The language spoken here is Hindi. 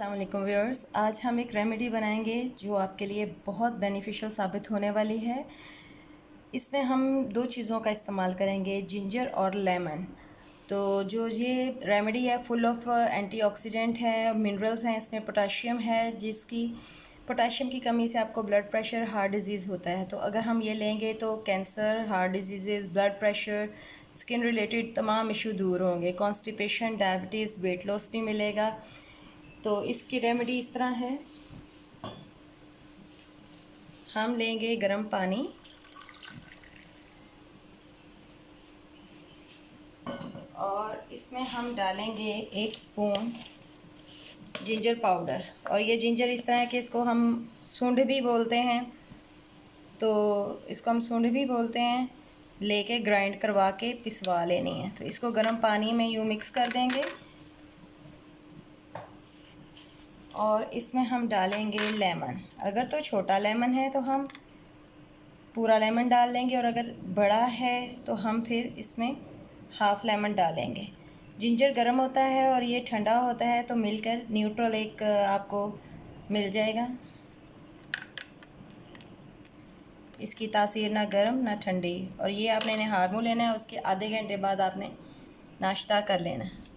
अस्सलाम वालेकुम व्यूअर्स, आज हम एक रेमेडी बनाएंगे जो आपके लिए बहुत बेनिफिशियल साबित होने वाली है। इसमें हम दो चीज़ों का इस्तेमाल करेंगे, जिंजर और लेमन। तो जो ये रेमेडी है फुल ऑफ एंटीऑक्सीडेंट है, मिनरल्स हैं, इसमें पोटाशियम है, जिसकी पोटाशियम की कमी से आपको ब्लड प्रेशर, हार्ट डिजीज़ होता है। तो अगर हम ये लेंगे तो cancer, heart disease, blood pressure, skin related तमाम इशू दूर होंगे। कॉन्स्टिपेशन, डायबिटीज़, वेट लॉस भी मिलेगा। तो इसकी रेमेडी इस तरह है, हम लेंगे गर्म पानी और इसमें हम डालेंगे 1 स्पून जिंजर पाउडर। और ये जिंजर इस तरह है कि इसको हम सूंड भी बोलते हैं, तो इसको हम सूंड भी बोलते हैं। लेके ग्राइंड करवा के पिसवा लेनी है। तो इसको गर्म पानी में यूँ मिक्स कर देंगे और इसमें हम डालेंगे लेमन। अगर तो छोटा लेमन है तो हम पूरा लेमन डाल लेंगे, और अगर बड़ा है तो हम फिर इसमें हाफ़ लेमन डालेंगे। जिंजर गर्म होता है और ये ठंडा होता है, तो मिलकर न्यूट्रल एक आपको मिल जाएगा। इसकी तासीर ना गर्म ना ठंडी। और ये आपने नहार मुँह लेना है, उसके आधे घंटे बाद आपने नाश्ता कर लेना है।